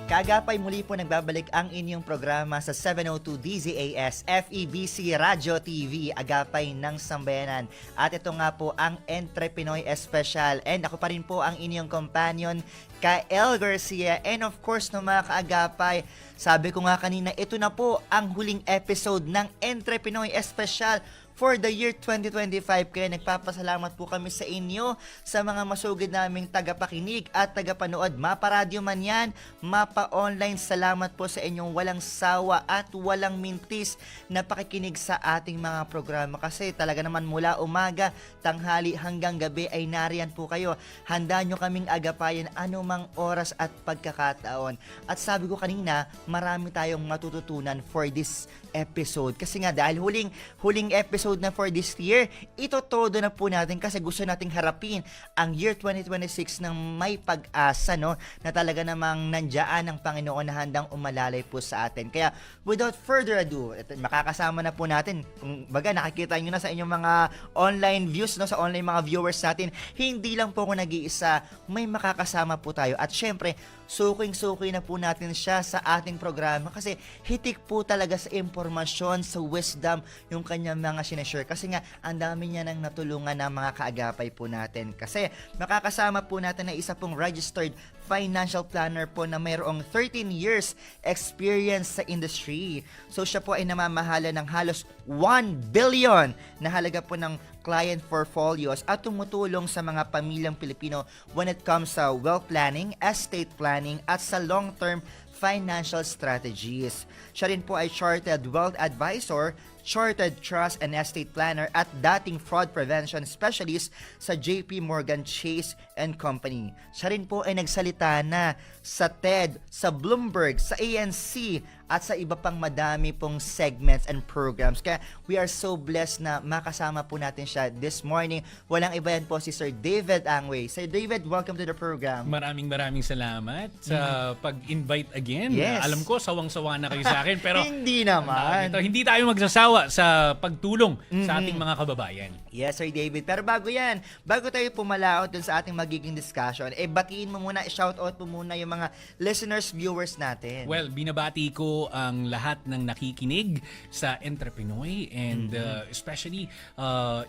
Kaagapay muli po nagbabalik ang inyong programa sa 702 DZAS FEBC Radio TV, Agapay ng Sambayanan. At ito nga po ang Entre Pinoy Special. And ako pa rin po ang inyong companion, Kael Garcia. And of course, no mga kaagapay, sabi ko nga kanina, ito na po ang huling episode ng Entre Pinoy Special for the year 2025. Kaya nagpapasalamat po kami sa inyo, sa mga masugid naming tagapakinig at tagapanood. Mapa-radyo man yan, mapa-online. Salamat po sa inyong walang sawa at walang mintis na pakikinig sa ating mga programa. Kasi talaga naman mula umaga, tanghali hanggang gabi ay nariyan po kayo. Handa nyo kaming agapayan anumang oras at pagkakataon. At sabi ko kanina, marami tayong matututunan for this episode. Kasi nga dahil huling episode na for this year, ito todo na po natin kasi gusto nating harapin ang year 2026 ng may pag-asa, no? Na talaga namang nandiyan ang Panginoon na handang umalalay po sa atin. Kaya without further ado, makakasama na po natin. Kung baga nakikita nyo na sa inyong mga online views, no? Sa online mga viewers natin, hindi lang po ako nag-iisa, may makakasama po tayo. At syempre, suking-suki na po natin siya sa ating programa kasi hitik po talaga sa impormasyon, sa wisdom, yung kanyang mga sinashare. Kasi nga, ang dami niya nang natulungan ng mga kaagapay po natin. Kasi makakasama po natin na isa pong registered financial planner po na mayroong 13 years experience sa industry. So siya po ay namamahala ng halos 1 billion na halaga po ng client portfolios at tumutulong sa mga pamilyang Pilipino when it comes sa wealth planning, estate planning at sa long-term financial strategies. Siya rin po ay chartered wealth advisor, chartered trust and estate planner at dating fraud prevention specialist sa JP Morgan Chase and Company. Siya rin po ay nagsalita na sa TED, sa Bloomberg, sa ANC at sa iba pang madami pong segments and programs. Kaya we are so blessed na makasama po natin siya this morning. Walang iba yan po si Sir David Angway. Sir David, welcome to the program. Maraming salamat sa pag-invite again. Yes. Alam ko, sawang-sawa na kayo sa akin. Pero hindi naman. hindi tayo magsasawa sa pagtulong sa ating mga kababayan. Yes, Sir David. Pero bago yan, bago tayo pumalaot dun sa ating magiging discussion, batiin mo muna, shoutout mo muna yung mga listeners, viewers natin. Well, binabati ko ang lahat ng nakikinig sa Entre Pinoy and especially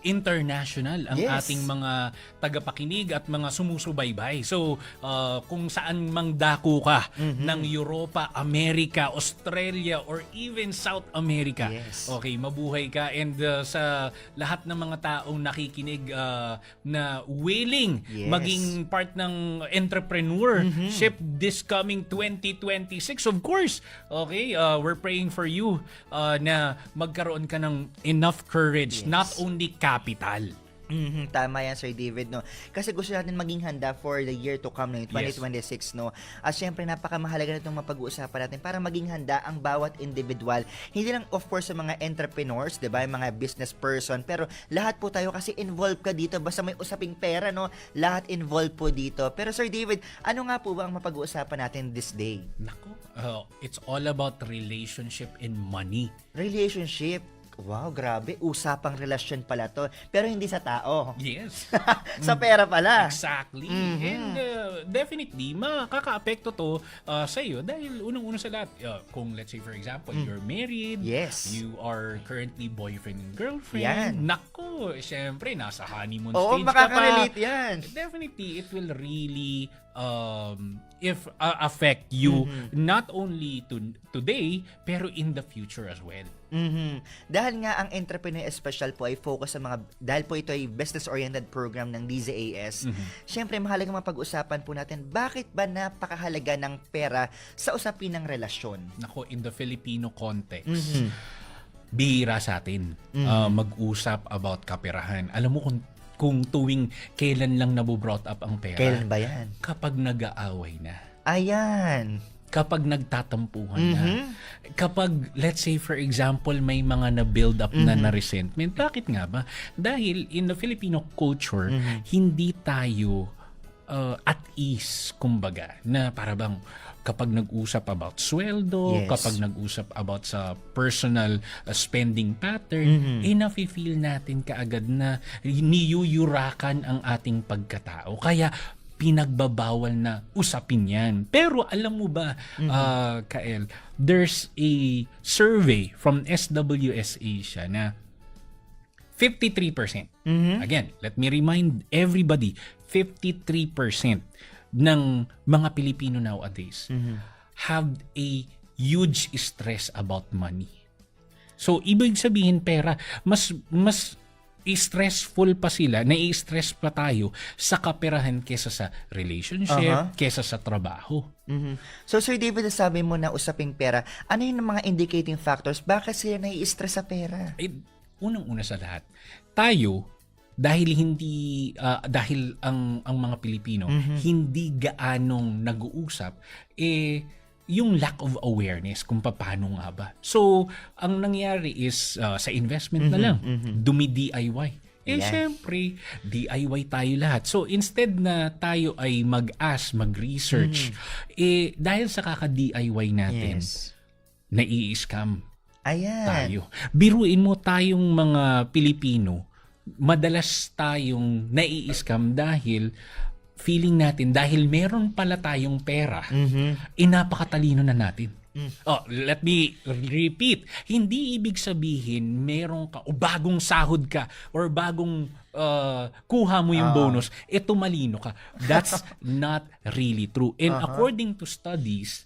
international ang ating mga tagapakinig at mga sumusubaybay. So, kung saan mang dako ka ng Europa, Amerika, Australia, or even South America. Yes. Okay, mabuhay ka. And sa lahat ng mga taong nakikinig na willing maging part ng entrepreneurship this coming 2026, of course, okay, we're praying for you na magkaroon ka ng enough courage, not only capital. Tama yan, Sir David, no? Kasi gusto natin maging handa for the year to come, no, 2026, no? At syempre, napakamahalaga na itong mapag-uusapan natin para maging handa ang bawat individual. Hindi lang, of course, sa mga entrepreneurs, diba? Yung mga business person, pero lahat po tayo kasi involved ka dito. Basta may usaping pera, no? Lahat involved po dito. Pero, Sir David, ano nga po ba ang mapag-uusapan natin this day? Nako, it's all about relationship and money. Relationship. Wow, grabe. Usapang relasyon pala to. Pero hindi sa tao. Yes. Sa pera pala. Exactly. And definitely, makaka-apekto to sa iyo dahil unang-una sa lahat, kung let's say for example, you're married, you are currently boyfriend and girlfriend, nako, syempre, nasa honeymoon stage ka pa. Oo, makaka-relate yan. Definitely, it will really affect you not only today, pero in the future as well. Dahil nga ang Entrepreneur Special po ay focus sa mga, dahil po ito ay business-oriented program ng DZAS, syempre mahalagang mapag-usapan po natin bakit ba napakahalaga ng pera sa usapin ng relasyon. Nako, in the Filipino context, bihira sa atin mag-usap about kaperahan. Alam mo kung tuwing kailan lang nabobrought up ang pera? Kailan ba yan? Kapag nag-aaway na. Ayan. Kapag nagtatampuhan na. Kapag, let's say for example, may mga na-build up na resentment. Bakit nga ba? Dahil in the Filipino culture, hindi tayo at ease, kumbaga, na para bang kapag nag-usap about sweldo, kapag nag-usap about sa personal spending pattern, nafe-feel natin kaagad na niyuyurakan ang ating pagkatao. Kaya pinagbabawal na usapin yan. Pero alam mo ba, Kael, there's a survey from SWS Asia na 53%. Again, let me remind everybody, 53% ng mga Pilipino nowadays have a huge stress about money. So, ibig sabihin pera, mas stressful pa sila, nai-stress pa tayo sa kaperahan kesa sa relationship, kesa sa trabaho. So, Sir David, sabi mo na usaping pera, ano yung mga indicating factors? Bakit sila nai-stress sa pera? Unang-una sa lahat, tayo, dahil ang mga Pilipino hindi gaanong nag-uusap, yung lack of awareness kung paano nga ba. So, ang nangyari is sa investment na lang, dumi-DIY. Syempre, DIY tayo lahat. So, instead na tayo ay mag-ask, mag-research, dahil sa kaka-DIY natin, nai-scam tayo. Biruin mo tayong mga Pilipino, madalas tayong nai-scam dahil feeling natin dahil meron pala tayong pera, napakatalino na natin. Let me repeat. Hindi ibig sabihin meron ka o bagong sahod ka or bagong kuha mo yung bonus, tumalino ka. That's not really true. And according to studies,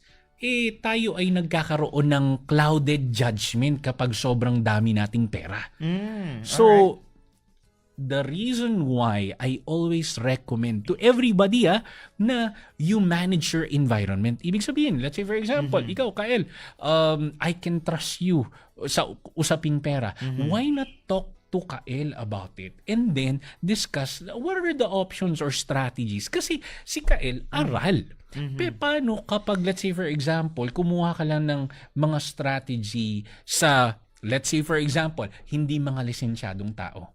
tayo ay nagkakaroon ng clouded judgment kapag sobrang dami nating pera. So, the reason why I always recommend to everybody na you manage your environment. Ibig sabihin, let's say for example, ikaw, Kael, I can trust you sa usaping pera. Why not talk to Kael about it and then discuss what are the options or strategies? Kasi si Kael, aral. Paano kapag, let's say for example, kumuha ka lang ng mga strategy sa, let's say for example, hindi mga lisensyadong tao.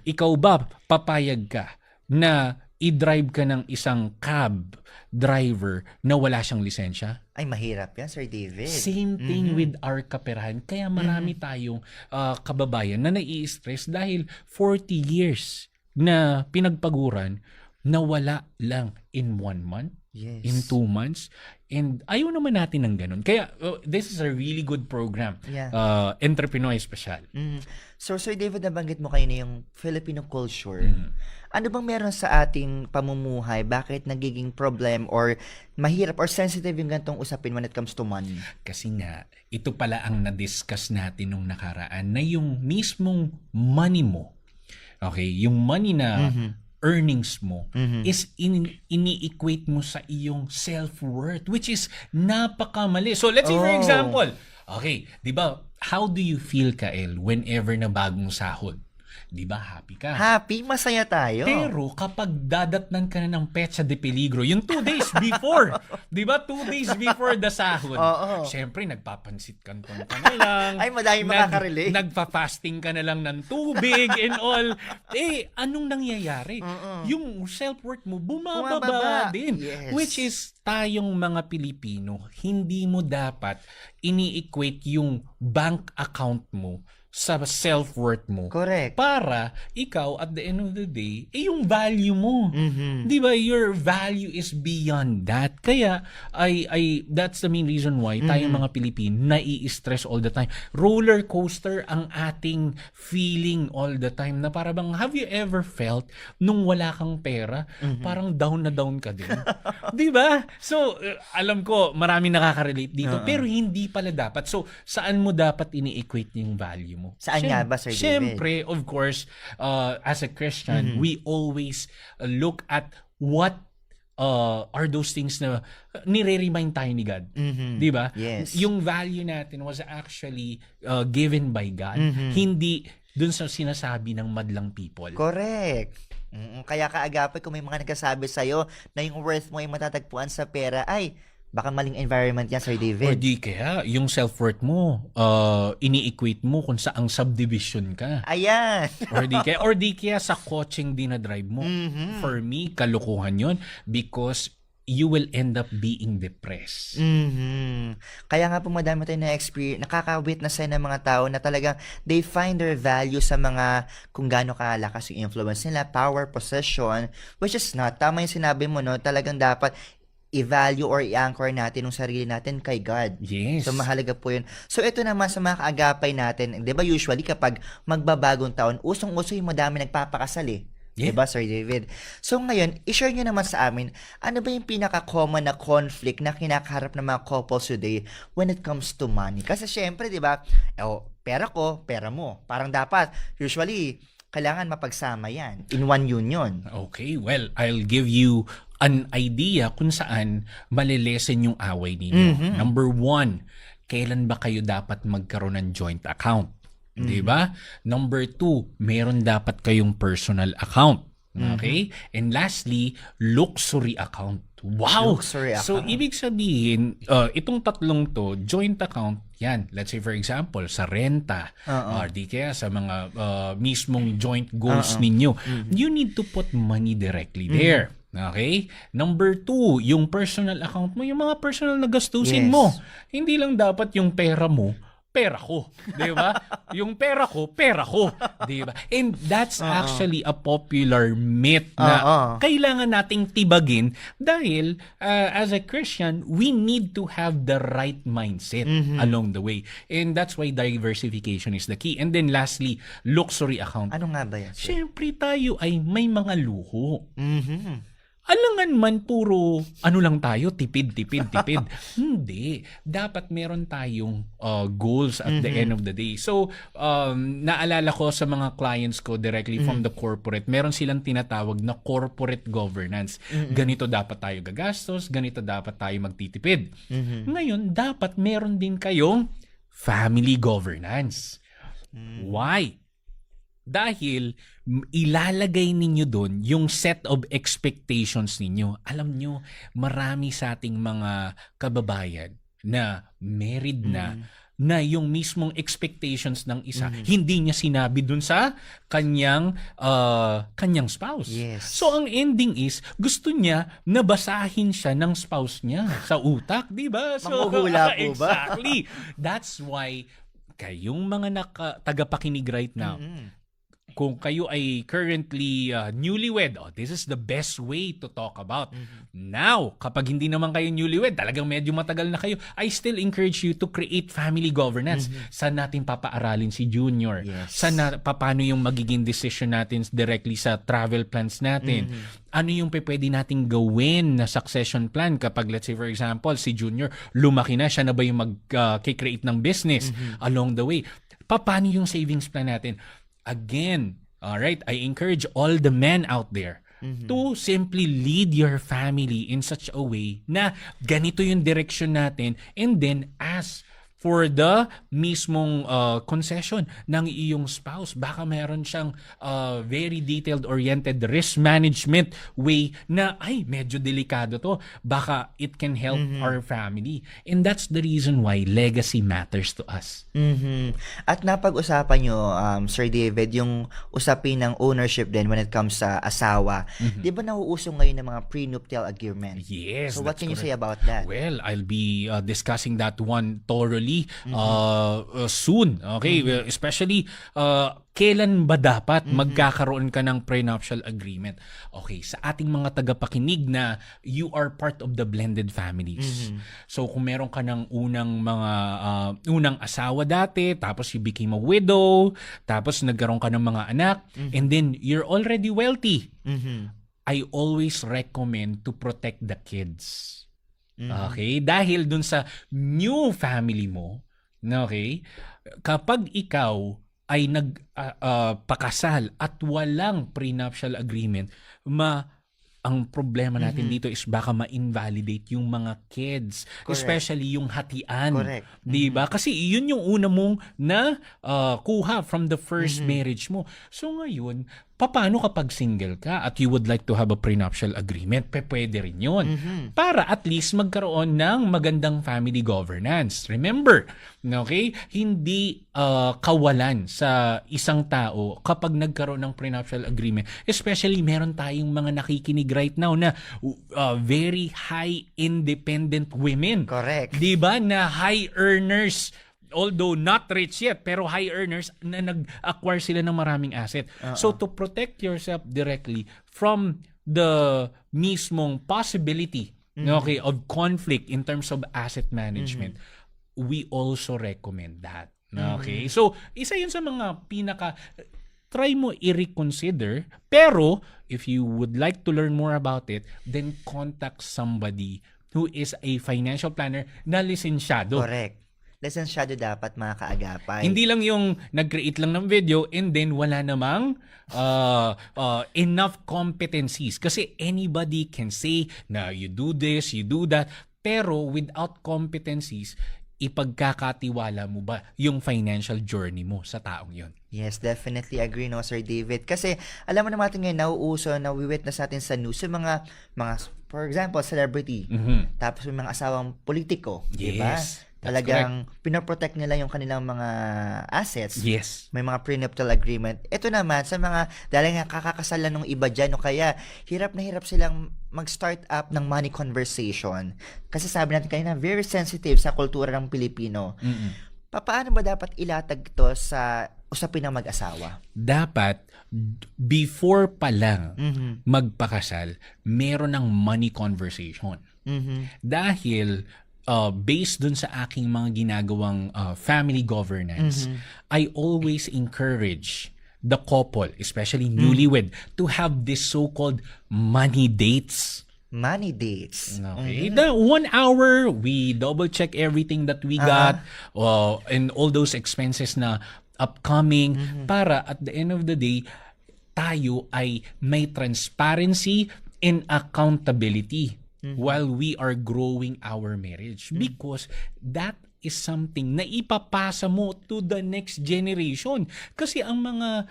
Ikaw ba, papayag ka na i-drive ka ng isang cab driver na wala siyang lisensya? Ay, mahirap yan, Sir David. Same thing with our kaperahan. Kaya marami tayong kababayan na nai-stress dahil 40 years na pinagpaguran na wala lang in 1 month. In 2 months. And ayaw naman natin ng ganun. Kaya this is a really good program. Entrepreneur Special. So, Sir David, nabanggit mo kayo na yung Filipino culture. Ano bang meron sa ating pamumuhay? Bakit nagiging problem or mahirap or sensitive yung gantong usapin when it comes to money? Kasi nga, ito pala ang na-discuss natin nung nakaraan na yung mismong money mo, okay, yung money na earnings mo is ini-equate mo sa iyong self-worth, which is napakamali. So let's say for example, okay, 'di ba? How do you feel, Kael, whenever na bagong sahod? 'Di ba happy ka? Happy, masaya tayo. Pero kapag dadatnan ka na ng petsa de peligro, yung 2 days before, 'di ba? 2 days before the sahod. Syempre nagpapansit kantong ka na lang. Ay, madami makaka-relate. Nagpa-fasting ka na lang ng tubig and all. Anong nangyayari? Yung self-worth mo bumababa din. Yes. Which is tayong mga Pilipino, hindi mo dapat ini-equate yung bank account mo sa self-worth mo. Correct. Para ikaw, at the end of the day, yung value mo. Di ba? Your value is beyond that. Kaya, that's the main reason why tayong mga Pilipino nai-stress all the time. Roller coaster ang ating feeling all the time na para bang, have you ever felt nung wala kang pera, parang down na down ka din? Di ba? So, alam ko, marami nakaka-relate dito, pero hindi pala dapat. So, saan mo dapat ini-equate yung value mo? Saan nga ba, Sir David? Siyempre, of course, as a Christian, we always look at what are those things na nire-remind tayo ni God. Di ba? Yes. Yung value natin was actually given by God. Hindi dun sa sinasabi ng madlang people. Correct. Kaya kaagapay kung may mga nagkasabi sa'yo na yung worth mo ay matatagpuan sa pera, ay, baka maling environment yan, Sir David. Or di kaya, yung self-worth mo, ini-equate mo kung saang subdivision ka. Ayan. Or di kaya sa coaching din na drive mo. For me, kalukuhan yon because you will end up being depressed. Kaya nga po madami tayong na-experience, nakaka-witness tayo ng mga tao na talagang they find their value sa mga kung gaano kalakas yung influence nila, power, possession, which is not. Tama yung sinabi mo, no? Talagang dapat i-value or i-anchor natin yung sarili natin kay God. Yes. So, mahalaga po yun. So, ito naman sa mga kaagapay natin, di ba usually kapag magbabagong taon, usong-uso yung madami nagpapakasal eh. Yeah. Diba, Sir David? So ngayon, i-share nyo naman sa amin, ano ba yung pinaka-common na conflict na kinakaharap ng mga couples today when it comes to money? Kasi syempre, diba, pera ko, pera mo. Parang dapat, usually, kailangan mapagsama yan in one union. Okay, well, I'll give you an idea kung saan malilesen yung away ninyo. Number 1, kailan ba kayo dapat magkaroon ng joint account? Di ba? Number 2, meron dapat kayong personal account. Okay? And lastly, luxury account. Wow! Luxury So, account. ibig sabihin, itong tatlong to, joint account, yan. Let's say for example, sa renta, di kaya sa mga mismong joint goals ninyo, you need to put money directly there. Okay? Number 2, yung personal account mo, yung mga personal na gastusin Yes. mo. Hindi lang dapat yung pera mo, pera ko, 'di ba? Yung pera ko, 'di ba? And that's actually a popular myth na kailangan nating tibagin dahil as a Christian, we need to have the right mindset along the way. And that's why diversification is the key. And then lastly, luxury account. Ano nga ba yan, sir? Siyempre tayo ay may mga luho. Alangan man puro ano lang tayo, tipid. Hindi. Dapat meron tayong goals at the end of the day. So, naalala ko sa mga clients ko directly from the corporate, meron silang tinatawag na corporate governance. Ganito dapat tayo gagastos, ganito dapat tayo magtitipid. Ngayon, dapat meron din kayong family governance. Why? Dahil ilalagay ninyo doon yung set of expectations ninyo. Alam nyo, marami sa ating mga kababayan na married na yung mismong expectations ng isa, hindi niya sinabi doon sa kanyang spouse. Yes. So ang ending is, gusto niya nabasahin siya ng spouse niya sa utak, di ba? So, Manghuhula po ba? Exactly. That's why kayong mga tagapakinig right now, kung kayo ay currently newlywed, this is the best way to talk about. Now, kapag hindi naman kayo newlywed, talagang medyo matagal na kayo, I still encourage you to create family governance. Saan natin papaaralin si Junior? Yes. Paano yung magiging decision natin directly sa travel plans natin? Ano yung pwede nating gawin na succession plan kapag, let's say for example, si Junior lumaki na, siya na ba yung mag-create ng business along the way? Paano yung savings plan natin? Again, all right, I encourage all the men out there to simply lead your family in such a way na ganito yung direction natin, and then ask for the mismong concession ng iyong spouse. Baka mayroon siyang very detailed-oriented risk management way na, ay, medyo delikado to. Baka it can help our family. And that's the reason why legacy matters to us. At napag-usapan nyo, Sir David, yung usapin ng ownership din when it comes sa asawa. Di ba nauuso ngayon ng mga prenuptial agreement? Yes. So what that's can you say correct. about that? Well, I'll be discussing that one thoroughly soon. Okay? Well, especially, kailan ba dapat magkakaroon ka ng prenuptial agreement? Okay, sa ating mga tagapakinig na you are part of the blended families. So, kung meron ka ng unang asawa dati, tapos you became a widow, tapos nagkaroon ka ng mga anak, and then you're already wealthy, I always recommend to protect the kids. Okay? Dahil dun sa new family mo, okay, kapag ikaw ay nagpakasal at walang prenuptial agreement, ang problema natin dito is baka ma-invalidate yung mga kids. Correct. Especially yung hatian. Correct. Diba? Kasi yun yung una mong na kuha from the first marriage mo. So ngayon, Paano kapag single ka at you would like to have a prenuptial agreement? Pwede rin yun. Para at least magkaroon ng magandang family governance. Remember, okay? Hindi kawalan sa isang tao kapag nagkaroon ng prenuptial agreement. Especially meron tayong mga nakikinig right now na very high independent women. Correct. 'Di ba? Na high earners, although not rich yet, pero high earners na nag-acquire sila ng maraming asset. So to protect yourself directly from the mismong possibility okay, of conflict in terms of asset management, we also recommend that. Okay? So isa yun sa mga try mo i-reconsider, pero if you would like to learn more about it, then contact somebody who is a financial planner na lisensyado. Correct. Lisensyado dapat, mga kaagapay. Hindi lang yung nag-create lang ng video and then wala namang enough competencies. Kasi anybody can say na you do this, you do that, pero without competencies, ipagkakatiwala mo ba yung financial journey mo sa taong yon? Yes, definitely agree, no, Sir David. Kasi alam mo naman natin ngayon, nauuso, na-witness natin sa news, yung mga for example, celebrity. Tapos yung mga asawang politiko, di ba? Yes. Talagang pinoprotect nila yung kanilang mga assets. Yes. May mga prenuptial agreement. Ito naman, sa mga, dahil nga kakakasalan ng iba dyan, o kaya hirap na hirap silang mag-start up ng money conversation. Kasi sabi natin kanina, very sensitive sa kultura ng Pilipino. Paano ba dapat ilatag to sa usapin ng mag-asawa? Dapat, before pa lang magpakasal, meron ng money conversation. Dahil, based dun sa aking mga ginagawang family governance, I always encourage the couple, especially newlywed, to have this so-called money dates. Money dates. Okay. The 1 hour, we double check everything that we got and all those expenses na upcoming para at the end of the day, tayo ay may transparency and accountability while we are growing our marriage. Because that is something na ipapasa mo to the next generation. Kasi ang mga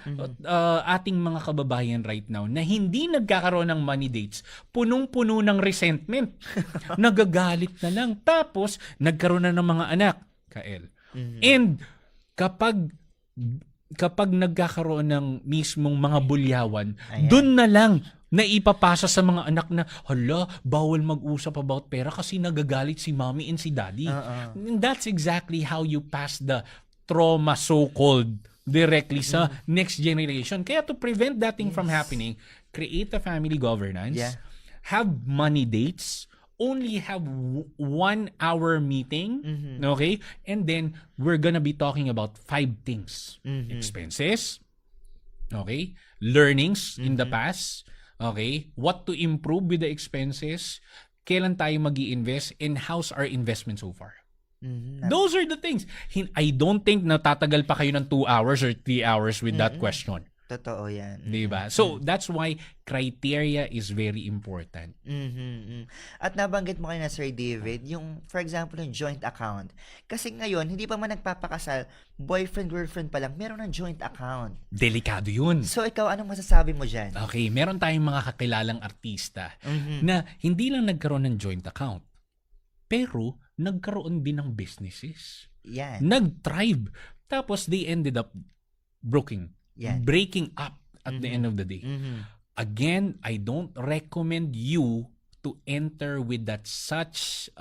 ating mga kababayan right now na hindi nagkakaroon ng money dates, punong-puno ng resentment. Nagagalit na lang. Tapos, nagkaroon na ng mga anak, Kael. And kapag nagkakaroon ng mismong mga bulyawan, dun na lang na ipapasa sa mga anak na, hala, bawal mag-usap about pera kasi nagagalit si mommy and si daddy. And that's exactly how you pass the trauma, so-called, directly sa next generation. Kaya to prevent that thing from happening, create a family governance, have money dates, only have 1 hour meeting, okay? And then, we're gonna be talking about 5 things. Expenses, okay? Learnings in the past, okay? What to improve with the expenses, kailan tayo mag-i-invest, and how's our investment so far? Those are the things. I don't think na tatagal pa kayo ng 2 hours or 3 hours with that question. Totoo yan. Diba? So, that's why criteria is very important. At nabanggit mo kanina, Sir David, yung, for example, yung joint account. Kasi ngayon, hindi pa man nagpapakasal, boyfriend-girlfriend pa lang, meron ng joint account. Delikado yun. So, ikaw, anong masasabi mo dyan? Okay, meron tayong mga kakilalang artista na hindi lang nagkaroon ng joint account, pero nagkaroon din ng businesses. Yan. Nag-thrive. Tapos, they ended up breaking up at the end of the day. Again, I don't recommend you to enter with that such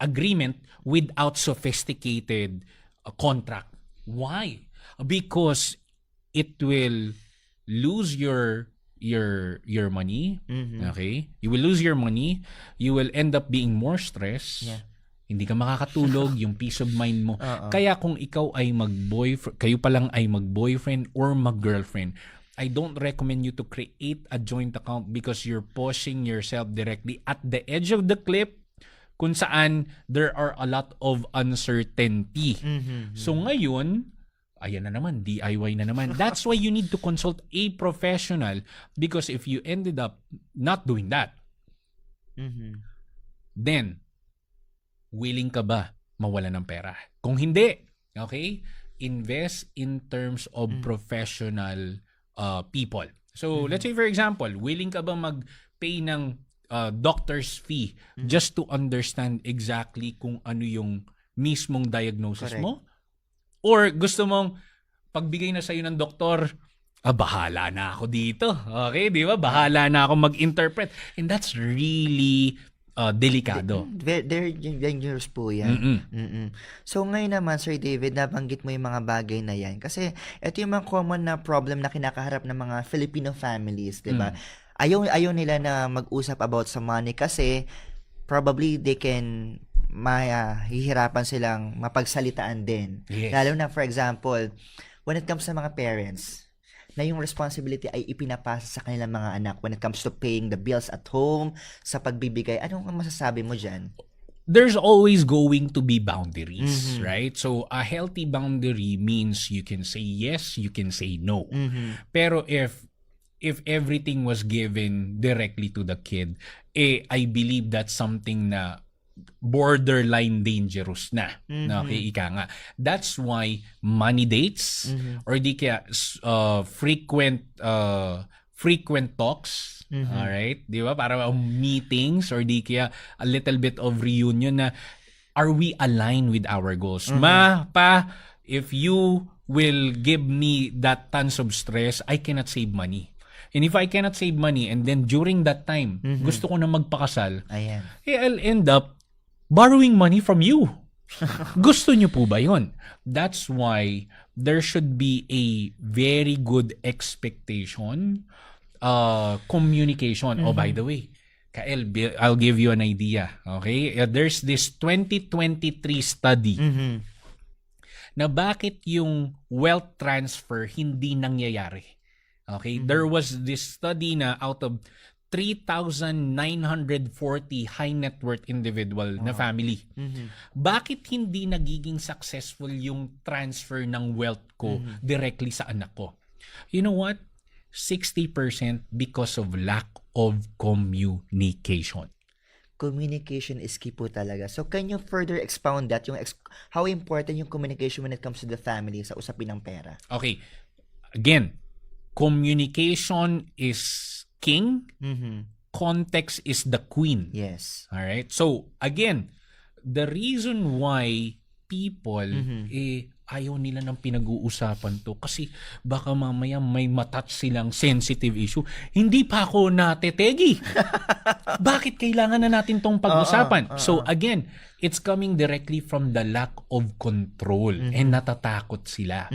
agreement without sophisticated contract. Why? Because it will lose your money. Okay? You will lose your money. You will end up being more stressed. Hindi ka makakatulog, yung peace of mind mo. Kaya kung ikaw ay kayo pa lang ay mag-boyfriend or mag-girlfriend, I don't recommend you to create a joint account because you're pushing yourself directly at the edge of the cliff kung saan there are a lot of uncertainty. So ngayon, ayan na naman, DIY na naman. That's why you need to consult a professional because if you ended up not doing that, then willing ka ba mawala ng pera? Kung hindi, okay, invest in terms of professional people. So, let's say for example, willing ka ba mag-pay ng doctor's fee just to understand exactly kung ano yung mismong diagnosis Correct. mo? Or gusto mong pagbigay na sa'yo ng doktor, bahala na ako dito. Okay, di ba? Bahala na ako mag-interpret. And that's really delikado. Very dangerous po yan. Mm-mm. So ngayon naman, Sir David, nabanggit mo yung mga bagay na yan. Kasi ito yung mga common na problem na kinakaharap ng mga Filipino families, di ba? Ayaw nila na mag-usap about sa money kasi probably they can hihirapan silang mapagsalitaan din. Yes. Lalo na, for example, when it comes sa mga parents, na yung responsibility ay ipinapasa sa kanilang mga anak when it comes to paying the bills at home, sa pagbibigay. Anong masasabi mo dyan? There's always going to be boundaries, right? So, a healthy boundary means you can say yes, you can say no. Pero if everything was given directly to the kid, I believe that's something na borderline dangerous na. Okay, ika nga. That's why money dates or di kaya frequent talks, all right? Di ba? Para meetings or di kaya a little bit of reunion na are we aligned with our goals? If you will give me that tons of stress, I cannot save money. And if I cannot save money and then during that time, gusto ko na magpakasal, Ayan. I'll end up borrowing money from you. Gusto nyo po ba yun? That's why there should be a very good expectation, communication. Oh, by the way, Kael, I'll give you an idea. Okay? There's this 2023 study na bakit yung wealth transfer hindi nangyayari. Okay? There was this study na out of 3,940 high net worth individual na family. Bakit hindi nagiging successful yung transfer ng wealth ko directly sa anak ko? You know what? 60% because of lack of communication. Communication is key po talaga. So can you further expound that? How important yung communication when it comes to the family sa usapin ng pera? Okay. Again, communication is king, context is the queen. Yes. All right? So, again, the reason why people ayaw nila ng pinag-uusapan to kasi baka mamaya may matouch silang sensitive issue. Hindi pa ako natetegi. Bakit kailangan na natin tong pag-usapan? So, again, it's coming directly from the lack of control and natatakot sila.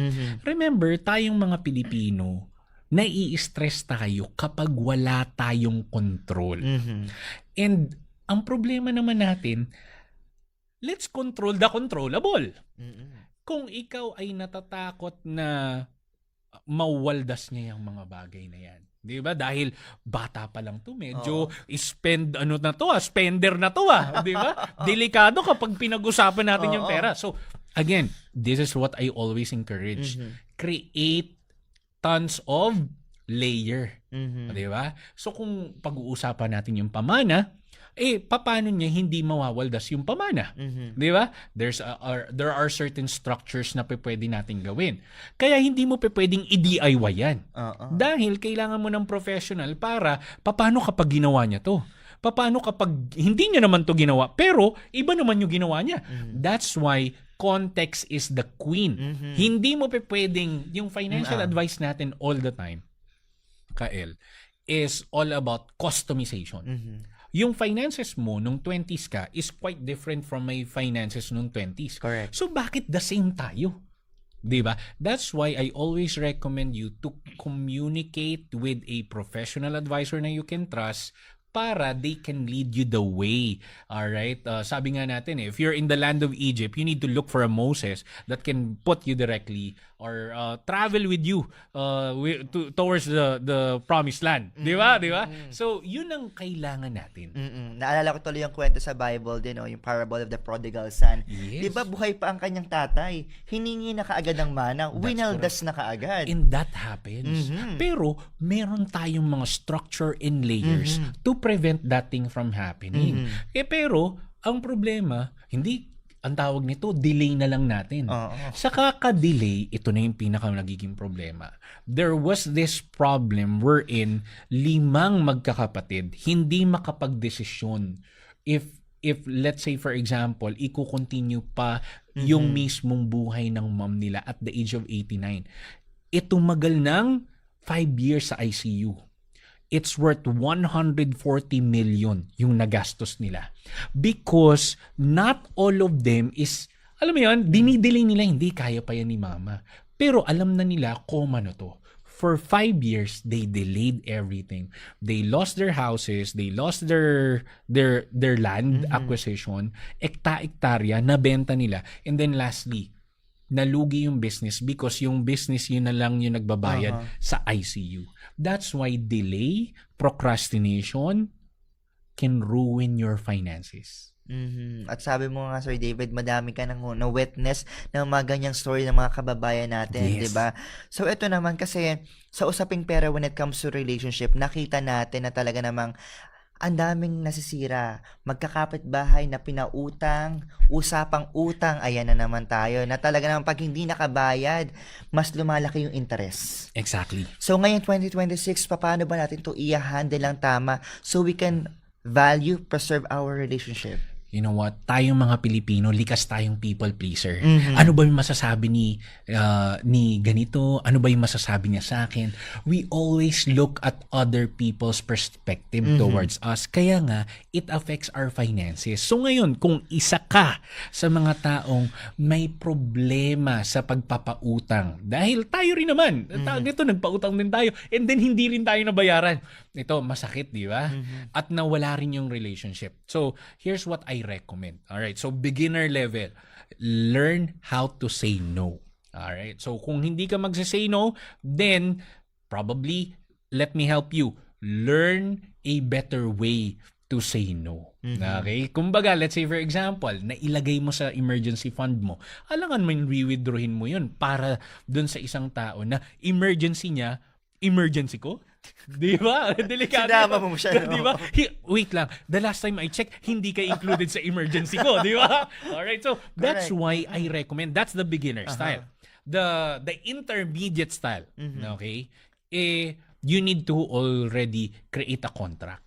Remember, tayong mga Pilipino, nai-stress tayo kapag wala tayong control. And ang problema naman natin, let's control the controllable. Kung ikaw ay natatakot na mawaldas niya yung mga bagay na yan, di ba? Dahil bata pa lang to, medyo spender na to, di ba? Delikado kapag pinag-usapan natin yung pera. So, again, this is what I always encourage. Create tons of layer. Di ba? So kung pag-uusapan natin yung pamana, paano niya hindi mawawaldas yung pamana? Di ba? There are certain structures na pwede natin gawin. Kaya hindi mo pwedeng i-DIY yan. Dahil kailangan mo ng professional para paano kapag ginawa niya to? Paano kapag hindi niya naman to ginawa pero iba naman yung ginawa niya? That's why context is the queen. Hindi mo pwedeng, yung financial advice natin all the time, Kael, is all about customization. Yung finances mo nung 20s ka is quite different from my finances nung 20s. Correct. So bakit the same tayo? Diba? That's why I always recommend you to communicate with a professional advisor na you can trust para they can lead you the way. Alright? Sabi nga natin, if you're in the land of Egypt, you need to look for a Moses that can put you directly or travel with you towards the promised land. Di ba? Di ba? So, yun ang kailangan natin. Naalala ko tuloy yung kwento sa Bible din, yung parable of the prodigal son. Yes. Di ba buhay pa ang kanyang tatay? Hiningi na kaagad ng mana, winaldas na kaagad. And that happens. Pero, meron tayong mga structure and layers to prevent that thing from happening. Pero, ang problema, hindi ang tawag nito, delay na lang natin. Oo. Sa kaka-delay, ito na yung pinaka nagiging problema. There was this problem wherein 5 magkakapatid hindi makapagdesisyon if let's say for example, iko-continue pa yung mismong buhay ng mom nila at the age of 89. Ito magal ng 5 years sa ICU. It's worth 140 million yung nagastos nila. Because not all of them is, alam mo yun, dinidelay nila, hindi kaya pa yan ni mama. Pero alam na nila, coma na to. For 5 years, they delayed everything. They lost their houses, they lost their land acquisition, ekta-ektarya, nabenta nila. And then lastly, nalugi yung business because yung business yun na lang yung nagbabayad sa ICU. That's why delay, procrastination can ruin your finances. At sabi mo nga, Sir David, madami ka na witness ng mga ganyang story ng mga kababayan natin, Yes. di ba? So ito naman kasi sa usaping pera when it comes to relationship, nakita natin na talaga namang ang daming nasisira. Magkakapit-bahay na pinautang, usapang utang, ayan na naman tayo, na talaga naman pag hindi nakabayad, mas lumalaki yung interest. Exactly. So ngayon 2026, paano ba natin to i-handle lang tama so we can value, preserve our relationship? You know what? Tayong mga Pilipino, likas tayong people pleaser. Ano ba yung masasabi ni ganito? Ano ba yung masasabi niya sa akin? We always look at other people's perspective towards us. Kaya nga, it affects our finances. So ngayon, kung isa ka sa mga taong may problema sa pagpapautang, dahil tayo rin naman, ito, nagpautang din tayo, and then hindi rin tayo nabayaran. Ito, masakit, di ba? At nawala rin yung relationship. So, here's what I recommend. Alright, so beginner level, learn how to say no. Alright, so kung hindi ka magsa-say no, then probably, let me help you, learn a better way to say no. Okay? Kumbaga, let's say for example, nailagay mo sa emergency fund mo, alangan mo yung re-withdrawin mo yun para dun sa isang tao na emergency niya, emergency ko? Di ba? Delikado. Sinama mo siya, no? Di ba? Wait lang. The last time I checked, hindi ka included sa emergency ko. Di ba? Alright. So, that's Correct. why I recommend. That's the beginner style. The intermediate style, okay, you need to already create a contract.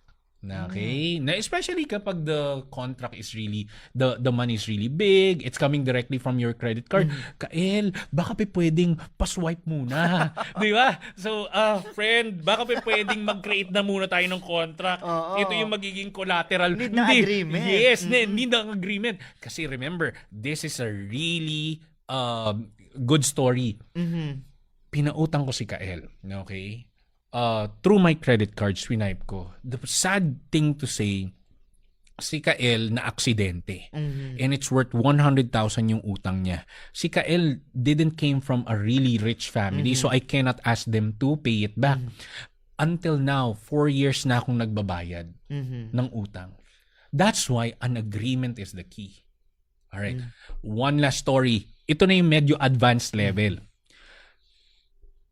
Okay? Na especially kapag the contract is really, the money is really big, it's coming directly from your credit card. Kael, baka pwedeng pa-swipe muna. Di ba? So, friend, baka pwedeng mag-create na muna tayo ng contract. Oo. Ito yung magiging collateral. Need ng agreement. Yes, need ng agreement. Kasi remember, this is a really good story. Pinautang ko si Kael. Okay? Through my credit card, swipe ko. The sad thing to say, si Kael na aksidente. And it's worth 100,000 yung utang niya. Si Kael didn't came from a really rich family, so I cannot ask them to pay it back. Until now, 4 years na akong nagbabayad ng utang. That's why an agreement is the key. Alright. One last story. Ito na yung medyo advanced level.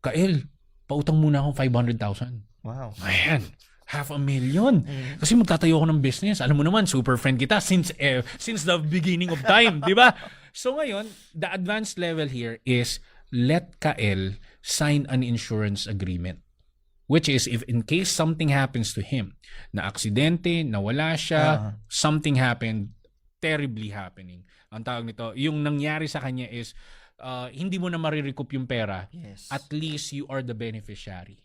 Kael, pautang muna akong 500,000. Wow. Ayan, 500,000. Kasi magtatayo ako ng business. Alam mo naman, super friend kita since the beginning of time, di ba? So ngayon, the advanced level here is let Kael sign an insurance agreement. Which is, if in case something happens to him, na aksidente, nawala siya, something happened, terribly happening. Ang tawag nito, yung nangyari sa kanya is, hindi mo na marirecoup yung pera, Yes. at least you are the beneficiary.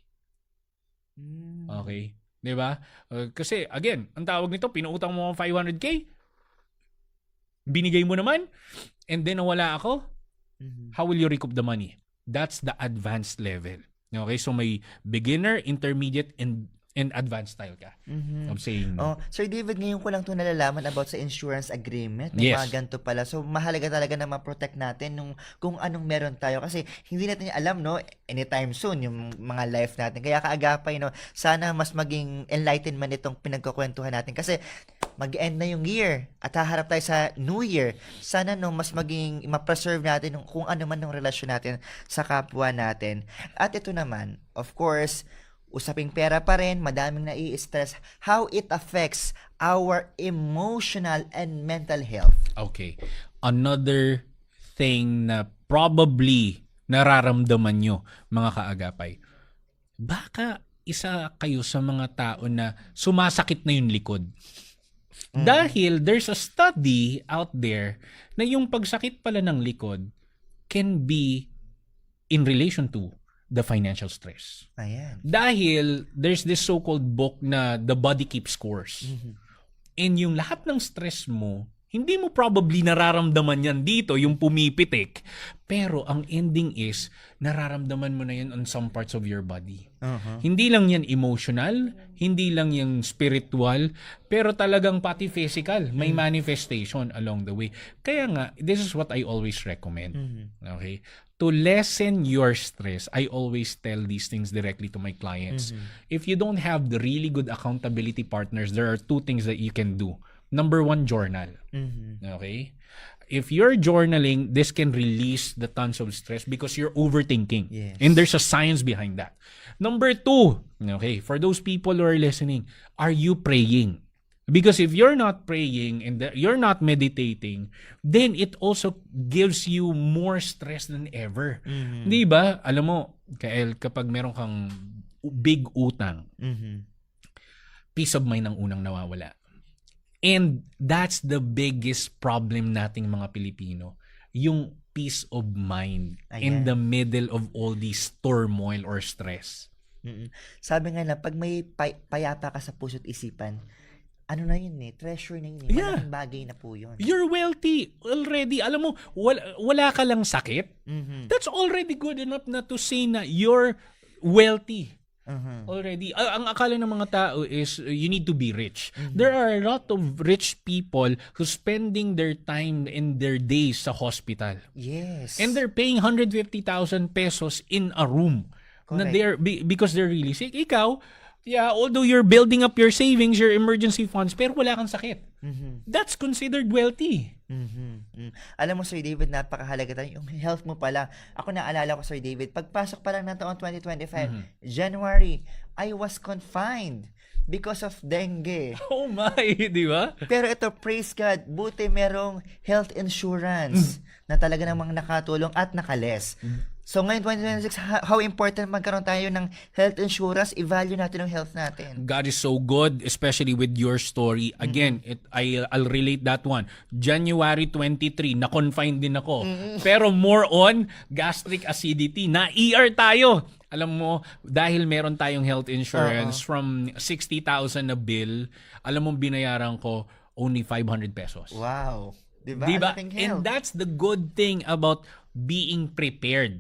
Okay? Di ba? Kasi, again, ang tawag nito, pinuutang mo ang 500K, binigay mo naman, and then nawala ako, how will you recoup the money? That's the advanced level. Okay? So, may beginner, intermediate, and advanced style ka of saying no. Oh, Sir David, ngayon ko lang ito nalalaman about sa insurance agreement. May Yes. mga ganito pala. So, mahalaga talaga na ma-protect natin kung anong meron tayo. Kasi hindi natin alam, no, anytime soon, yung mga life natin. Kaya kaagapay, no, sana mas maging enlightenment itong pinagkukwentuhan natin. Kasi mag-end na yung year at haharap tayo sa New Year. Sana, no, mas maging ma-preserve natin kung ano man yung relasyon natin sa kapwa natin. At ito naman, of course, usaping pera pa rin, madaming nai-stress, how it affects our emotional and mental health. Okay. another thing na probably nararamdaman nyo, mga kaagapay. Baka isa kayo sa mga tao na sumasakit na yung likod. Dahil there's a study out there na yung pagsakit pala ng likod can be in relation to the financial stress. Ayan. Dahil there's this so-called book na The Body Keeps Scores. And yung lahat ng stress mo, hindi mo probably nararamdaman yan dito, yung pumipitik. Pero ang ending is, nararamdaman mo na yan on some parts of your body. Hindi lang yan emotional, hindi lang yung spiritual, pero talagang pati physical. May manifestation along the way. Kaya nga, this is what I always recommend. Okay? To lessen your stress, I always tell these things directly to my clients. If you don't have the really good accountability partners, there are two things that you can do. Number one, journal. Okay? If you're journaling, this can release the tons of stress because you're overthinking. Yes. And there's a science behind that. Number two, okay, for those people who are listening, are you praying? Because if you're not praying and you're not meditating, then it also gives you more stress than ever. Di ba? Alam mo, Kael, kapag meron kang big utang, peace of mind ang unang nawawala. And that's the biggest problem nating mga Pilipino. Yung peace of mind in the middle of all this turmoil or stress. Sabi nga lang, pag may payapa ka sa puso't isipan, ano na yun treasure na yun Yeah. Malaking bagay na po yun. You're wealthy already. Alam mo, wala ka lang sakit. That's already good enough na to say na you're wealthy. Already. Ang akala ng mga tao is you need to be rich. There are a lot of rich people who spending their time and their days sa hospital. Yes. And they're paying 150,000 pesos in a room. Na because they're really sick. Ikaw, yeah, although you're building up your savings, your emergency funds, pero wala kang sakit. That's considered wealthy. Alam mo, Sir David, napakahalaga tayo. Yung health mo pala. Ako naalala ko, Sir David, pagpasok pa lang ng taon 2025, January, I was confined because of dengue. Oh my, di ba? Pero ito, praise God, buti merong health insurance na talaga namang nakatulong at nakales. So ngayon 2026, how important magkaroon tayo ng health insurance, i-value natin yung health natin. God is so good, especially with your story. Again, I'll relate that one. January 23, na-confine din ako. Pero more on gastric acidity. Na-ER tayo. Alam mo, dahil meron tayong health insurance from 60,000 na bill, alam mo binayaran ko only 500 pesos. Wow. Diba? Diba? And that's the good thing about being prepared.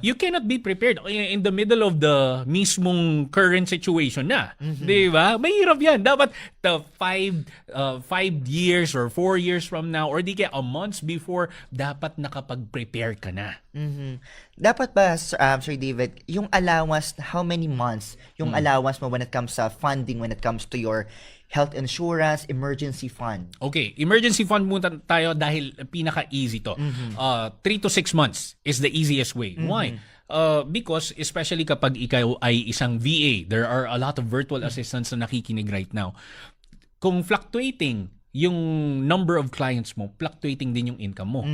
You cannot be prepared in the middle of the mismong current situation na. Diba? Mahirap yan. Dapat the 5 years or 4 years from now or di kaya a month before, dapat nakapag-prepare ka na. Dapat ba, Sir David, yung allowance, how many months yung allowance mo when it comes sa funding, when it comes to your health insurance, emergency fund? Okay, emergency fund muna tayo dahil pinaka-easy to. 3 to 6 months is the easiest way. Why? Because especially kapag ikaw ay isang VA, there are a lot of virtual assistants na nakikinig right now. Kung fluctuating yung number of clients mo, fluctuating din yung income mo.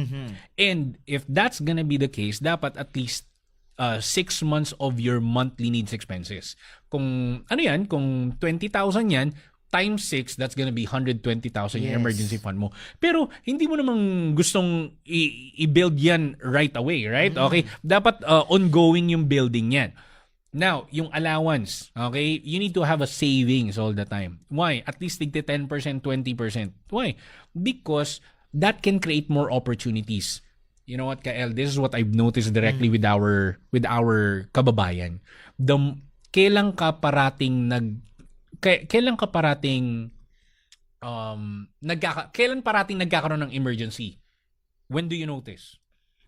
And if that's gonna be the case, dapat at least 6 months of your monthly needs expenses. Kung ano yan, kung 20,000 yan, times 6, that's gonna be 120,000 yung emergency fund mo. Pero hindi mo namang gustong i-build yan right away, right? Okay? Dapat ongoing yung building yan. Now, yung allowance, okay? You need to have a savings all the time. Why? At least tigti 10%, 20%. Why? Because that can create more opportunities. You know what, Kael? This is what I've noticed directly with our kababayan. Kailan ka parating nagkakaroon ng emergency? When do you notice?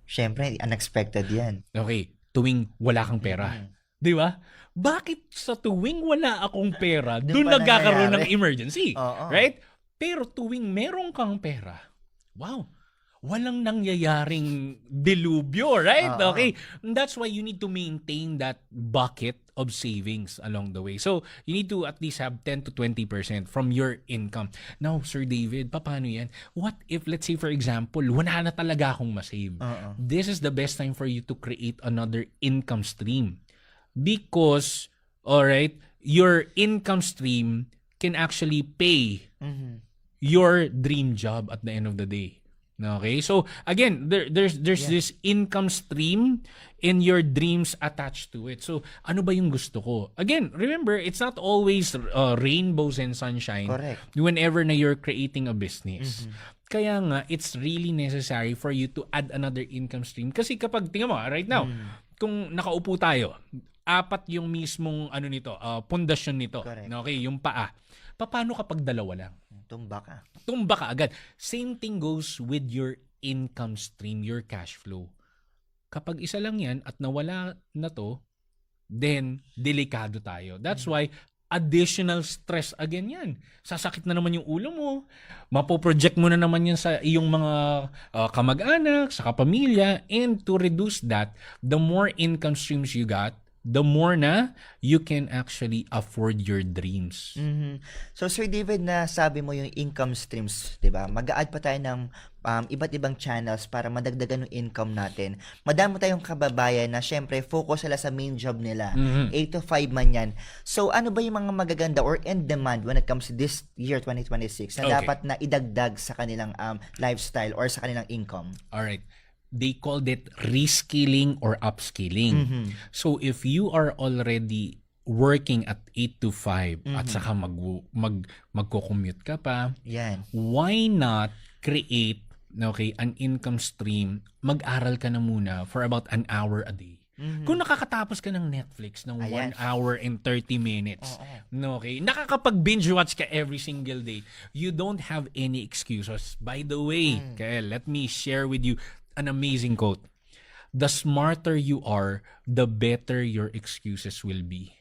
Syempre, unexpected yan. Okay, tuwing wala kang pera. Di ba? Bakit sa tuwing wala akong pera, doon pa nagkakaroon ng nangyayari. emergency? Oo. Right? Pero tuwing meron kang pera, wow, walang nangyayaring delubyo, right? Oo. Okay. And that's why you need to maintain that bucket of savings along the way. So, you need to at least have 10 to 20% from your income. Now, Sir David, paano yan? What if, let's say for example, wala na talaga akong masave? This is the best time for you to create another income stream. Because, alright, your income stream can actually pay your dream job at the end of the day. Okay? So, again, there's this income stream in your dreams attached to it. So, ano ba yung gusto ko? Again, remember, it's not always rainbows and sunshine. Correct. Whenever na you're creating a business. Kaya nga, it's really necessary for you to add another income stream. Kasi kapag, tingnan mo, right now, kung nakaupo tayo, 4 yung mismong pundasyon nito. Correct. Okay, yung paa. Paano kapag 2 lang? Tumba ka. Tumba ka agad. Same thing goes with your income stream, your cash flow. Kapag isa lang yan at nawala na to, then delikado tayo. That's why additional stress again yan. Sasakit na naman yung ulo mo. Mapoproject mo na naman yan sa iyong mga kamag-anak, sa kapamilya. And to reduce that, the more income streams you got, the more na you can actually afford your dreams. So, Sir David, na sabi mo yung income streams, di ba? Mag-a-add pa tayo ng iba't ibang channels para madagdagan yung income natin. Madami tayong kababayan na syempre focus sila sa main job nila. 8 to 5 man yan. So, ano ba yung mga magaganda or in demand when it comes to this year 2026 na dapat na idagdag sa kanilang lifestyle or sa kanilang income? Alright. They called it reskilling or upskilling. So if you are already working at 8 to 5 at saka magko-commute ka pa, Yan. why not create an income stream? Mag-aral ka na muna for about an hour a day. Kung nakakatapos ka ng Netflix ng 1 hour and 30 minutes, okay, nakakapag-binge watch ka every single day, you don't have any excuses. By the way, let me share with you an amazing quote. The smarter you are, the better your excuses will be.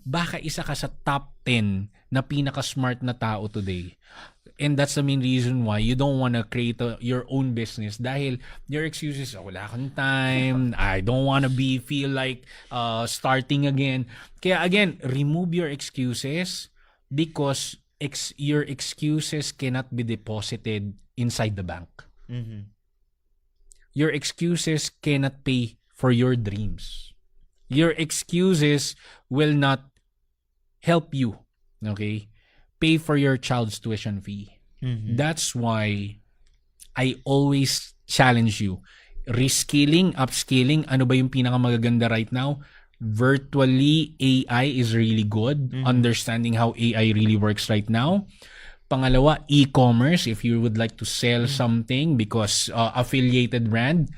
Baka isa ka sa top 10 na pinaka-smart na tao today. And that's the main reason why you don't want to create your own business dahil your excuses, wala akong time, I don't want to feel like starting again. Kaya again, remove your excuses because your excuses cannot be deposited inside the bank. Your excuses cannot pay for your dreams. Your excuses will not help you, okay, pay for your child's tuition fee. That's why I always challenge you. Reskilling, upskilling, ano ba yung pinakamagaganda right now? Virtually, AI is really good. Understanding how AI really works right now. Pangalawa, e-commerce, if you would like to sell something because affiliated brand.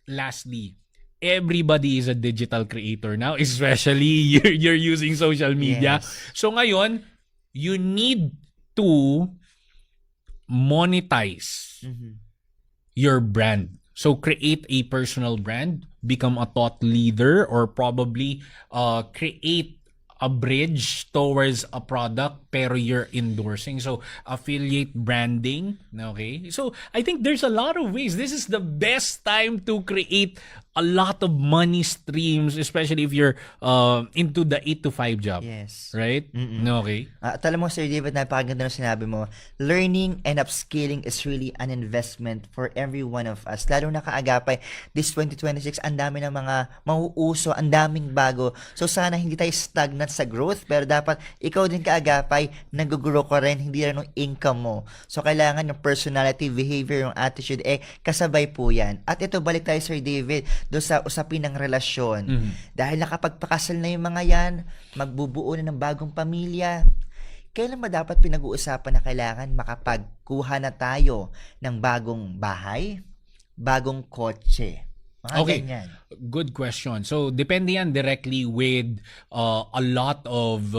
Lastly, everybody is a digital creator now, especially you're using social media. So ngayon, you need to monetize your brand. So create a personal brand, become a thought leader, or probably create a bridge towards a product pero you're endorsing. So, affiliate branding. Okay? So, I think there's a lot of ways. This is the best time to create a lot of money streams, especially if you're into the 8 to 5 job. Yes. Right? Okay? At alam mo, Sir David, napakaganda ng sinabi mo. Learning and upskilling is really an investment for every one of us. Lalo na kaagapay, this 2026, ang dami ng mga mauuso, ang daming bago. So, sana hindi tayo stagnant sa growth, pero dapat ikaw din kaagapay, nag-grow ka rin, hindi rin yung income mo. So, kailangan yung personality, behavior, yung attitude, kasabay po yan. At ito, balik tayo, Sir David, doon sa usapin ng relasyon. Dahil nakapagpakasal na yung mga yan, magbubuo na ng bagong pamilya, kailan ba dapat pinag-uusapan na kailangan makapagkuha na tayo ng bagong bahay, bagong kotse? Mga ganyan. Good question. So, depende yan directly with a lot of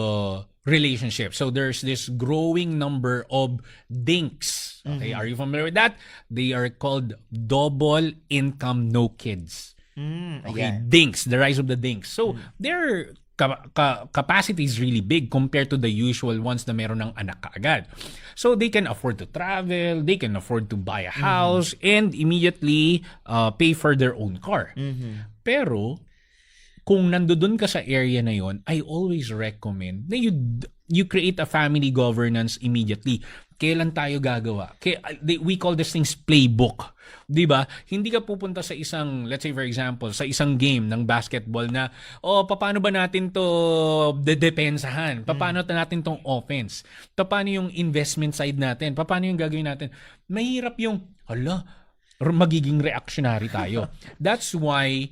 relationships. So, there's this growing number of dinks. Okay, are you familiar with that? They are called double income, no kids. Okay, Ayan. dinks, the rise of the dinks. So, they're capacity is really big compared to the usual ones na meron ng anak kaagad. So they can afford to travel, they can afford to buy a house, and immediately pay for their own car. Pero kung nandoon ka sa area na yon, I always recommend na you create a family governance immediately. Kailan tayo gagawa? We call this things playbook. 'Di ba? Hindi ka pupunta sa isang, let's say for example, sa isang game ng basketball na paano ba natin to dedepensahan? Paano natin tong offense? Paano yung investment side natin? Paano yung gagawin natin? Mahirap yung magiging reactionary tayo. That's why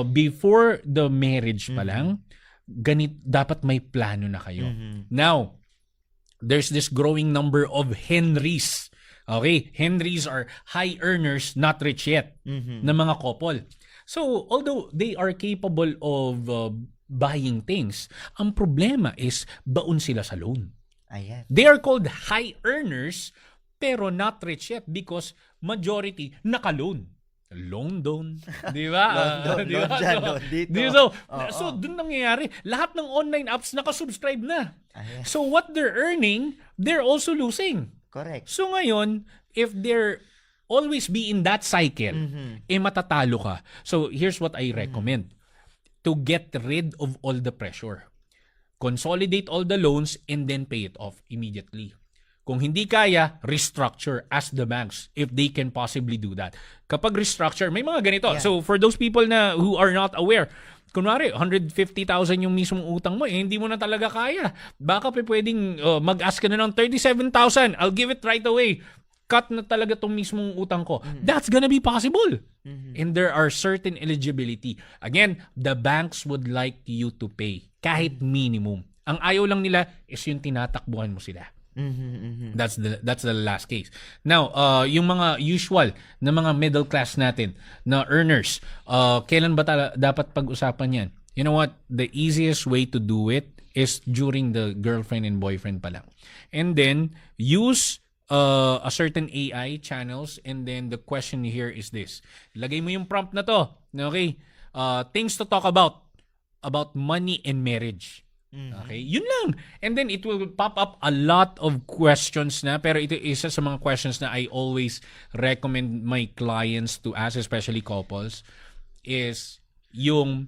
before the marriage pa lang, dapat may plano na kayo. Now, there's this growing number of Henrys. Okay? Henrys are high earners, not rich yet, na mga couple. So, although they are capable of buying things, ang problema is baon sila sa loan. Ayan. They are called high earners, pero not rich yet because majority naka-loan. Loan, di ba? Loan dyan, loan dito. So, dun nangyayari. Lahat ng online apps nakasubscribe na. Ayan. So, what they're earning, they're also losing. Correct. So, ngayon, if they're always be in that cycle, matatalo ka. So, here's what I recommend. To get rid of all the pressure. Consolidate all the loans and then pay it off immediately. Kung hindi kaya, restructure, ask the banks if they can possibly do that. Kapag restructure, may mga ganito. Yeah. So for those people na who are not aware, kunwari, 150,000 yung mismong utang mo, hindi mo na talaga kaya. Baka pwedeng mag-ask ka na ng 37,000. I'll give it right away. Cut na talaga tong mismong utang ko. That's gonna be possible. And there are certain eligibility. Again, the banks would like you to pay kahit minimum. Ang ayaw lang nila is yung tinatakbuhan mo sila. That's the last case. Now, yung mga usual na mga middle class natin na earners, kailan ba dapat pag-usapan yan? You know what? The easiest way to do it is during the girlfriend and boyfriend pa lang. And then, use a certain AI channels, and then the question here is this. Lagay mo yung prompt na to. Okay? Things to talk about money and marriage. Okay? Yun lang. And then it will pop up a lot of questions na, pero ito isa sa mga questions na I always recommend my clients to ask, especially couples, is yung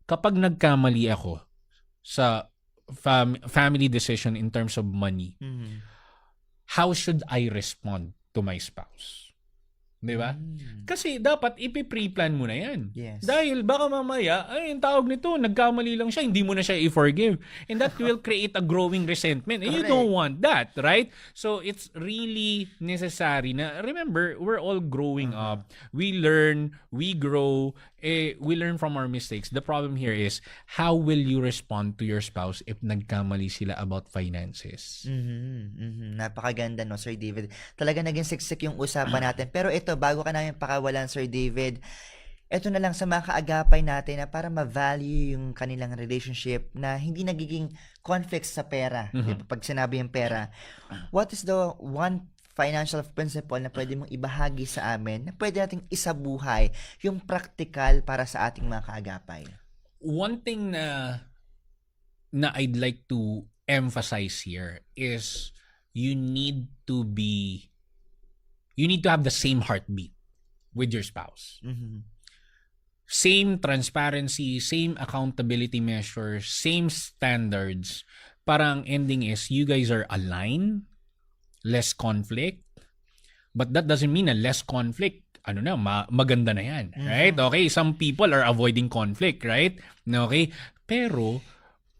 kapag nagkamali ako sa family decision in terms of money, how should I respond to my spouse? Di ba? Kasi dapat ipi-pre-plan mo na yan. Yes. Dahil baka mamaya, yung tawag nito, nagkamali lang siya, hindi mo na siya i-forgive. And that will create a growing resentment. And you don't want that, right? So it's really necessary na, remember, we're all growing up. We learn, we grow, we learn from our mistakes. The problem here is, how will you respond to your spouse if nagkamali sila about finances? Napakaganda, no, Sir David. Talaga naging siksik yung usapan natin. Pero ito, bago ka namin pakawalan, Sir David, ito na lang sa mga kaagapay natin na para ma-value yung kanilang relationship na hindi nagiging conflict sa pera. Diba? Pag sinabi yung pera, what is the one financial principle na pwede mong ibahagi sa amin na pwede nating isabuhay yung practical para sa ating mga kaagapay? One thing na I'd like to emphasize here is you need to have the same heartbeat with your spouse. Same transparency, same accountability measures, same standards. Parang ending is you guys are aligned, less conflict. But that doesn't mean na less conflict, maganda na yan. Right? Okay, some people are avoiding conflict, right? Okay? Pero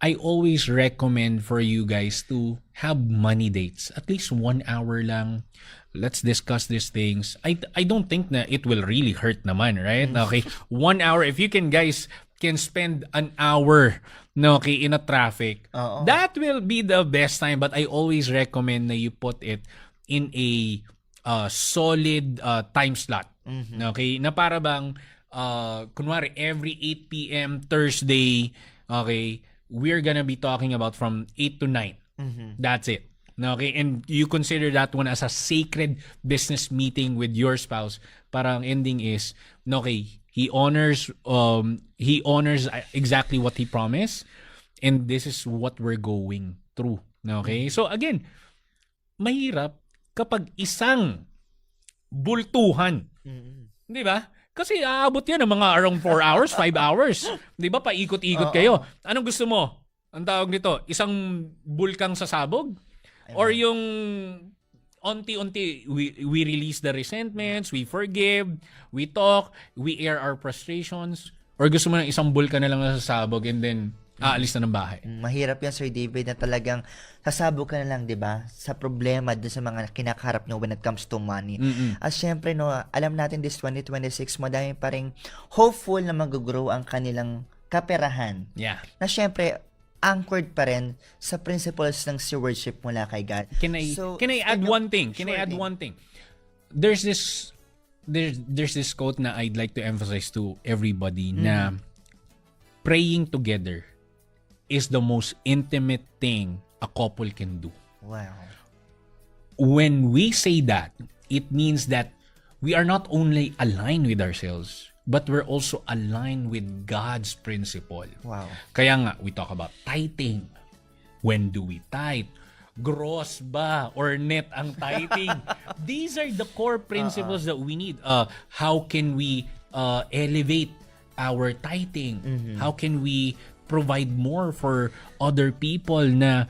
I always recommend for you guys to have money dates. At least 1 hour lang. Let's discuss these things. I don't think na it will really hurt naman, right? Okay, 1 hour. If you guys can spend an hour, okay, in a traffic, that will be the best time. But I always recommend na you put it in a solid time slot. Okay, na para bang kunwari every 8 p.m. Thursday, okay, we're gonna be talking about from 8 to 9. That's it. Okay, and you consider that one as a sacred business meeting with your spouse. Parang ending is, okay, He honors exactly what he promised, and this is what we're going through. Okay? So again, mahirap kapag isang bultuhan. Di ba? Kasi aabot yan ng mga around 4 hours, 5 hours. Di ba? Paikot-ikot kayo. Anong gusto mo? Ang tawag nito, isang bulkang sasabog? Or yung unti-unti, we release the resentments, we forgive, we talk, we air our frustrations? Or gusto mo ng isang bulkan na lang na sasabog and then aalis na ng bahay? Mahirap yan, Sir David, na talagang sasabog ka na lang, di ba? Sa problema dun sa mga kinakaharap nyo when it comes to money. At syempre, no, alam natin this 2026, madami pa rin hopeful na mag-grow ang kanilang kaperahan. Yeah. Na syempre, anchored pa rin sa principles ng stewardship mula kay God. Can I add one thing? There's this quote na I'd like to emphasize to everybody na praying together is the most intimate thing a couple can do. Wow. When we say that, it means that we are not only aligned with ourselves, but we're also aligned with God's principle. Wow. Kaya nga, we talk about tithing. When do we tithe? Gross ba or net ang tithing? These are the core principles that we need. How can we elevate our tithing? How can we provide more for other people na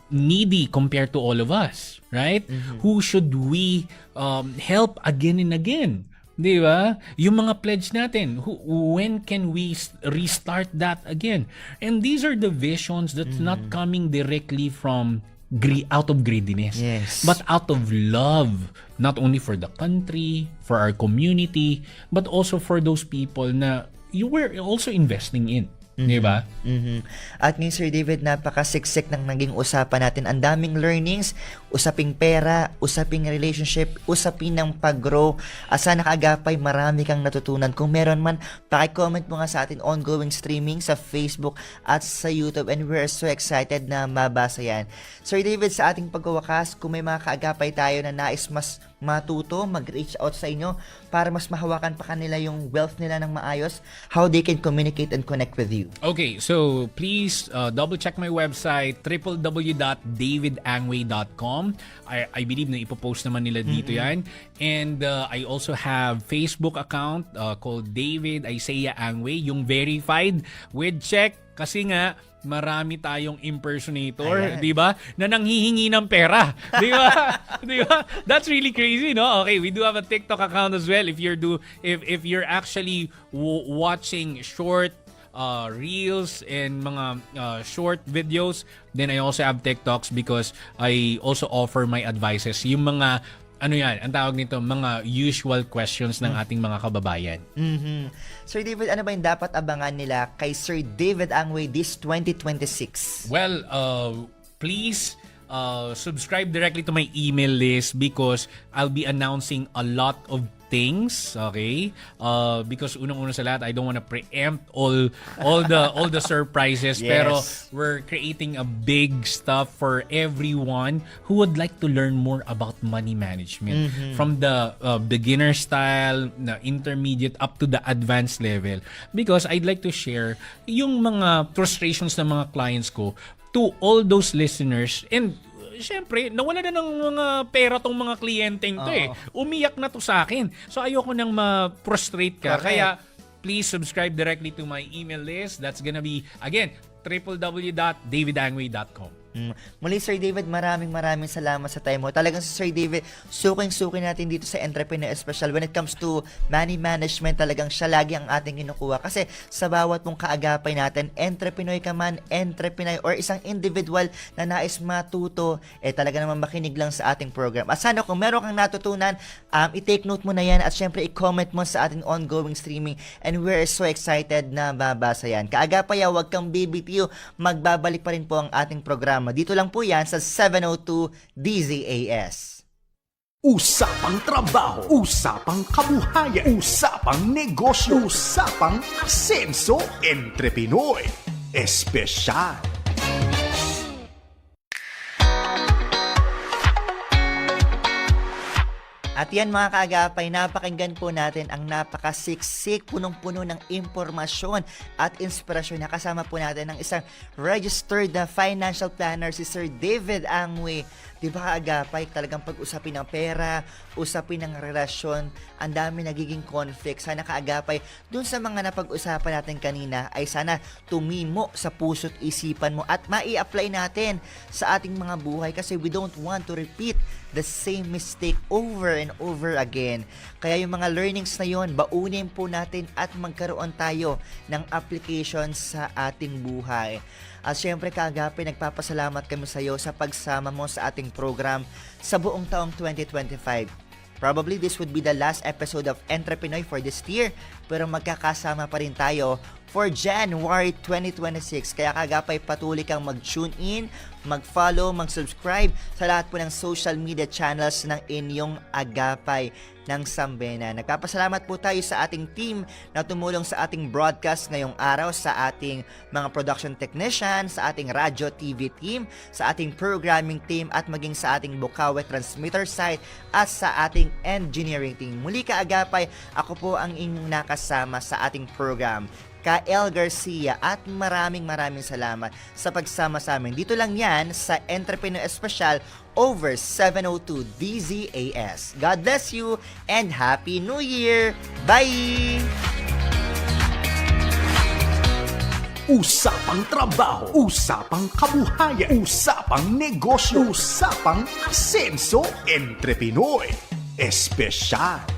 needy compared to all of us? Right? Who should we help again and again? Di ba? Yung mga pledge natin, when can we restart that again? And these are the visions that's not coming directly from out of greediness, yes, but out of love, not only for the country, for our community, but also for those people na you were also investing in. Di ba? At ngayon, Sir David, napakasiksik ng naging usapan natin. Ang daming learnings, usaping pera, usaping relationship, usapin ng pag-grow. Sana kaagapay, marami kang natutunan. Kung meron man, paki-comment mo nga sa atin ongoing streaming sa Facebook at sa YouTube, and we're so excited na mabasa yan. Sir David, sa ating pagwawakas, kung may mga kaagapay tayo na nais mas matuto, mag-reach out sa inyo para mas mahawakan pa kanila yung wealth nila ng maayos, how they can communicate and connect with you. Okay, so please double check my website, www.davidangway.com. I believe na ipopost naman nila dito yan. And I also have Facebook account called David Isaiah Angway, yung verified with check, kasi nga marami tayong impersonator, di ba? Na nanghihingi ng pera, di ba? Di ba? That's really crazy, no? Okay, we do have a TikTok account as well. If you're actually watching short reels and mga short videos, then I also have TikToks because I also offer my advices. Yung mga ang tawag nito, mga usual questions ng ating mga kababayan. Sir David, ano ba yung dapat abangan nila kay Sir David Angway this 2026? Well, please subscribe directly to my email list because I'll be announcing a lot of things, okay? Because unang-una sa lahat, I don't want to preempt all the surprises. Yes. Pero we're creating a big stuff for everyone who would like to learn more about money management, from the beginner style, na intermediate up to the advanced level. Because I'd like to share yung mga frustrations ng mga clients ko to all those listeners. And syempre, nawala na ng mga pera tong mga kliyenteng to eh. Umiyak na to sa akin. So ayoko nang ma-frustrate ka. Correct. Kaya please subscribe directly to my email list. That's gonna be, again, www.davidangway.com. Muli, Sir David, maraming salamat sa time mo. Talagang si Sir David, suking-suki natin dito sa Entrepreneur Special. When it comes to money management, talagang siya lagi ang ating kinukuha. Kasi sa bawat mong kaagapay natin, entrepreneur ka man, entrepreneur, or isang individual na nais matuto, talaga naman makinig lang sa ating program. At sana kung meron kang natutunan, i-take note mo na yan at syempre i-comment mo sa ating ongoing streaming. And we're so excited na mabasa yan. Kaagapay, huwag kang BBTU. Magbabalik pa rin po ang ating programa. Dito lang po yan sa 702 DZAS. Usapang trabaho, usapang kabuhayan, usapang negosyo, usapang asenso, Entrepinoy Espesyal. At yan mga kaagapay, napakinggan po natin ang napakasiksik, punong-puno ng impormasyon at inspirasyon na kasama po natin ng isang registered na financial planner, si Sir David Angwe. Di ba kaagapay, talagang pag-usapin ng pera, usapin ng relasyon, ang dami nagiging conflict. Sana kaagapay, dun sa mga napag-usapan natin kanina, ay sana tumimo sa puso't isipan mo at mai-apply natin sa ating mga buhay kasi we don't want to repeat the same mistake over and over again. Kaya yung mga learnings na yon, baunin po natin at magkaroon tayo ng application sa ating buhay. At syempre kaagapay, nagpapasalamat kami sa iyo sa pagsama mo sa ating program sa buong taong 2025. Probably this would be the last episode of Entrepinoy for this year, pero magkakasama pa rin tayo for January 2026. Kaya kaagapay, patuloy kang mag-tune in, mag-follow, mag-subscribe sa lahat po ng social media channels ng inyong agapay ng Sambenan. Nagpapasalamat po tayo sa ating team na tumulong sa ating broadcast ngayong araw, sa ating mga production technician, sa ating radyo TV team, sa ating programming team, at maging sa ating Bukawe transmitter site at sa ating engineering team. Muli kaagapay, ako po ang inyong nakasama sa ating program, Kael Garcia, at maraming salamat sa pagsama sa amin. Dito lang yan sa Entrepreneur Special over 702 DZAS. God bless you and Happy New Year! Bye! Usapang trabaho, usapang kabuhayan, usapang negosyo, usapang asenso, Entrepinoy Espesyal.